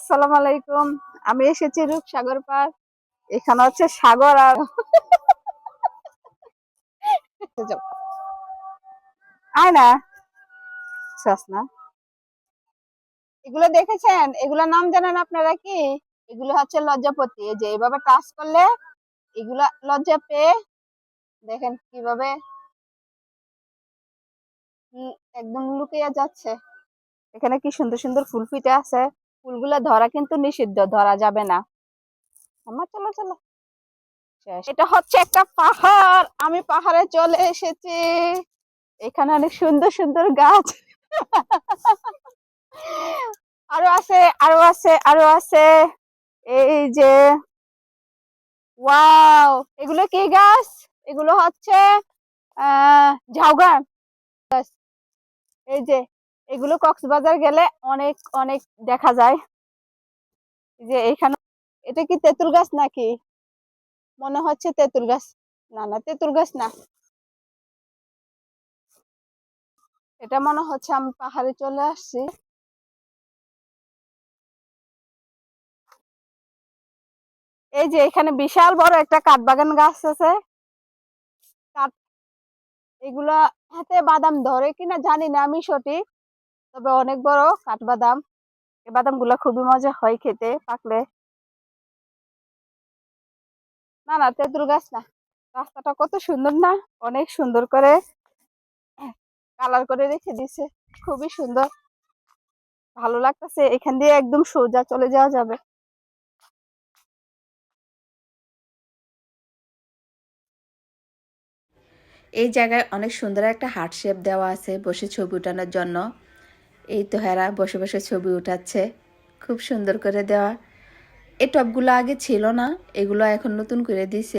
আসসালামু আলাইকুম। আমি এসেছি রূপসাগর পার। এখানে হচ্ছে সাগর আর যাও। আয় না চাস না। এগুলো দেখেছেন? এগুলোর নাম জানেন আপনারা কি? এগুলো হচ্ছে লজ্জাপতি। এই যে এইভাবে টাচ করলে এগুলা লজ্জা পেয়ে দেখেন কিভাবে একদম লুকিয়ে যাচ্ছে। এখানে কি সুন্দর সুন্দর ফুল ফুটে আছে। ফুলগুলা ধরা কিন্তু নিষিদ্ধ, ধরা যাবে না। আমার চলো চলো। এটা হচ্ছে একটা পাহাড়। আমি পাহাড়ে চলে এসেছি। এখানে অনেক সুন্দর সুন্দর গাছ। আরো আছে, আরো আছে, আরো আছে। এই যে ওয়াও, এগুলো কি গাছ? এগুলো হচ্ছে ঝাউগান গাছ। এই যে এগুলো কক্সবাজার গেলে অনেক অনেক দেখা যায়। এই যে এখানে এটা কি তেঁতুল গাছ নাকি? মনে হচ্ছে তেঁতুল গাছ। না না, তেঁতুল গাছ না। এটা মনে হচ্ছে আমি পাহাড়ে চলে আসছি। এই যে এখানে বিশাল বড় একটা কাঠবাগান গাছ আছে। কাঠ, এগুলা হাতে বাদাম ধরে কিনা জানি না আমি সঠিক, তবে অনেক বড় কাঠবাদাম। এই বাদাম গুলা খুবই মজা হয় খেতে পাকলে। না না, তেঁতুল গাছ না। রাস্তাটা কত সুন্দর না, অনেক সুন্দর করে কালার করে রেখে দিছে, খুবই সুন্দর, ভালো লাগতেছে। এখান দিয়ে একদম সোজা চলে যাওয়া যাবে। এই জায়গায় অনেক সুন্দর একটা হার্ট শেপ দেওয়া আছে বসে ছবি উঠানোর জন্য। এই তো হেরা বসে বসে ছবি উঠাচ্ছে, খুব সুন্দর করে দেওয়া। এই টবগুলো আগে ছিল না, এগুলো এখন নতুন করে দিয়েছে।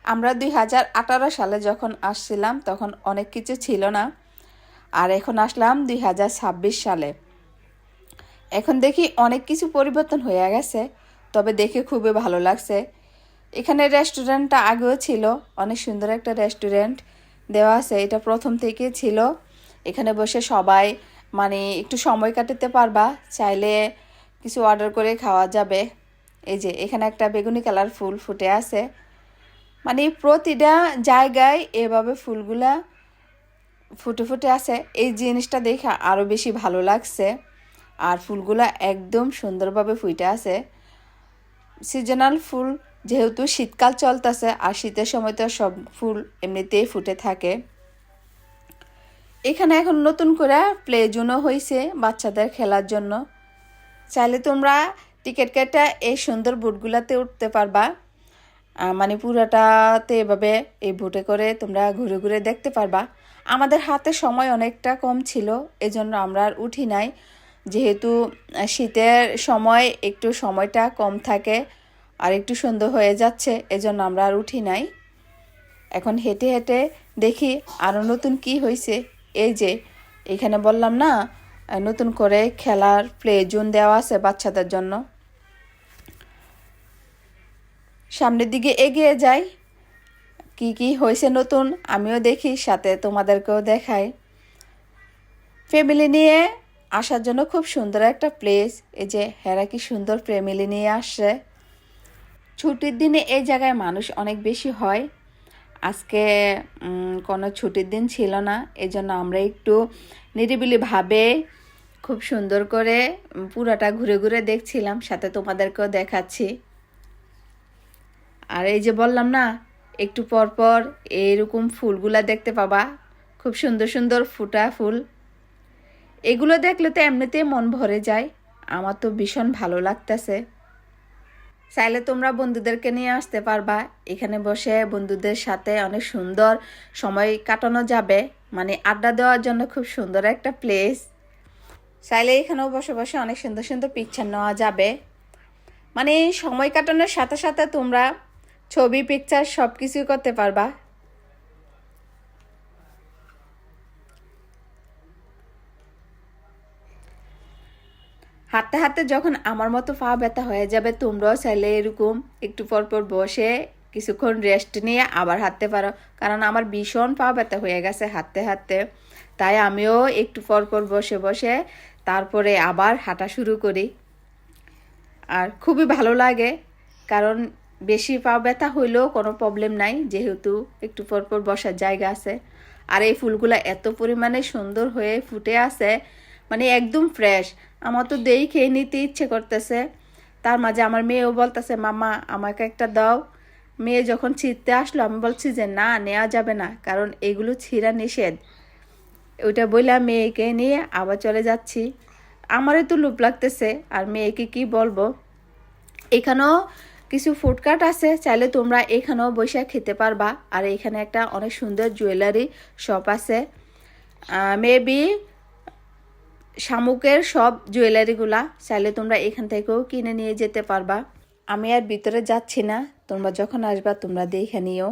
আমরা 2018 সালে যখন আসছিলাম তখন অনেক কিছু ছিল না, আর এখন আসলাম 2026 সালে। এখন দেখি অনেক কিছু পরিবর্তন হয়ে গেছে, তবে দেখে খুবই ভালো লাগছে। এখানে রেস্টুরেন্টটা আগেও ছিল, অনেক সুন্দর একটা রেস্টুরেন্ট দেওয়া আছে, এটা প্রথম থেকে ছিল। এখানে বসে সবাই মানে একটু সময় কাটাতে পারবা, চাইলে কিছু অর্ডার করে খাওয়া যাবে। এই যে এখানে একটা বেগুনি কালার ফুল ফুটে আছে, মানে প্রতিটা জায়গায় এভাবে ফুলগুলা ফুটে ফুটে আছে। এই জিনিসটা দেখে আরও বেশি ভালো লাগছে। আর ফুলগুলা একদম সুন্দরভাবে ফুটে আছে। সিজনাল ফুল, যেহেতু শীতকাল চলতেছে আর শীতের সময় তো সব ফুল এমনিতেই ফুটে থাকে। এখানে এখন নতুন করে প্লে জোনও হয়েছে বাচ্চাদের খেলার জন্য। চাইলে তোমরা টিকিট কেটে এই সুন্দর বুটগুলাতে উঠতে পারবা। মানে পুরাটাতে এভাবে এই বুটে করে তোমরা ঘুরে ঘুরে দেখতে পারবা। আমাদের হাতে সময় অনেকটা কম ছিল, এজন্য আমরা আর উঠি নাই। যেহেতু শীতের সময় একটু সময়টা কম থাকে আর একটু সুন্দর হয়ে যাচ্ছে, এজন্য আমরা আর উঠি নাই। এখন হেঁটে হেঁটে দেখি আরও নতুন কি হয়েছে। এই যে এখানে বললাম না, নতুন করে খেলার প্লে জোন দেওয়া আছে বাচ্চাদের জন্য। সামনের দিকে এগিয়ে যাই, কি কি হয়েছে নতুন আমিও দেখি, সাথে তোমাদেরকেও দেখাই। ফ্যামিলি নিয়ে আসার জন্য খুব সুন্দর একটা প্লেস। এই যে হেরা কি সুন্দর ফ্যামিলি নিয়ে আসছে। ছুটির দিনে এই জায়গায় মানুষ অনেক বেশি হয়। আজকে কোনো ছুটির দিন ছিল না, এজন্য আমরা একটু নিরিবিলিভাবে খুব সুন্দর করে পুরাটা ঘুরে ঘুরে দেখছিলাম, সাথে তোমাদেরকেও দেখাচ্ছি। আর এই যে বললাম না, একটু পর পর এইরকম ফুলগুলা দেখতে পাবা, খুব সুন্দর সুন্দর ফুটা ফুল। এগুলো দেখলে তো এমনিতেই মন ভরে যায়, আমার তো ভীষণ ভালো লাগতেছে। চাইলে তোমরা বন্ধুদেরকে নিয়ে আসতে পারবা, এখানে বসে বন্ধুদের সাথে অনেক সুন্দর সময় কাটানো যাবে। মানে আড্ডা দেওয়ার জন্য খুব সুন্দর একটা প্লেস। চাইলে এখানেও বসে বসে অনেক সুন্দর সুন্দর পিকচার নেওয়া যাবে। মানে সময় কাটানোর সাথে সাথে তোমরা ছবি পিকচার সব কিছুই করতে পারবা। হাঁটতে হাঁটতে যখন আমার মতো পা ব্যথা হয়ে যাবে, তোমরাও চাইলে এরকম একটু পর পর বসে কিছুক্ষণ রেস্ট নিয়ে আবার হাঁটতে পারো। কারণ আমার ভীষণ পা ব্যথা হয়ে গেছে হাঁটতে হাঁটতে, তাই আমিও একটু পর পর বসে বসে তারপরে আবার হাঁটা শুরু করি। আর খুবই ভালো লাগে, কারণ বেশি পা ব্যথা হইলেও কোনো প্রবলেম নাই, যেহেতু একটু পর পর বসার জায়গা আছে। আর এই ফুলগুলা এত পরিমাণে সুন্দর হয়ে ফুটে আছে, মানে একদম ফ্রেশ। আমার তো দেখে নিতে ইচ্ছে করতেছে। তার মাঝে আমার মেয়েও বলতেছে, মামা আমাকে একটা দাও। মেয়ে যখন ছিঁড়তে আসলো, আমি বলছি যে না, নেওয়া যাবে না, কারণ এগুলো ছিঁড়া নিষেধ। ওইটা বললাম, মেয়েকে নিয়ে আবার চলে যাচ্ছি। আমারই তো লোভ লাগতেছে, আর মেয়েকে কি বলবো। এখানেও কিছু ফুডকার্ট আছে, চাইলে তোমরা এখানেও বসে খেতে পারবা। আর এখানে একটা অনেক সুন্দর জুয়েলারি শপ আছে, মেবি শামুকের সব জুয়েলারিগুলা, চাইলে তোমরা এখান থেকেও কিনে নিয়ে যেতে পারবা। আমি আর ভিতরে যাচ্ছি না, তোমরা যখন আসবা তোমরা দেখে নিও।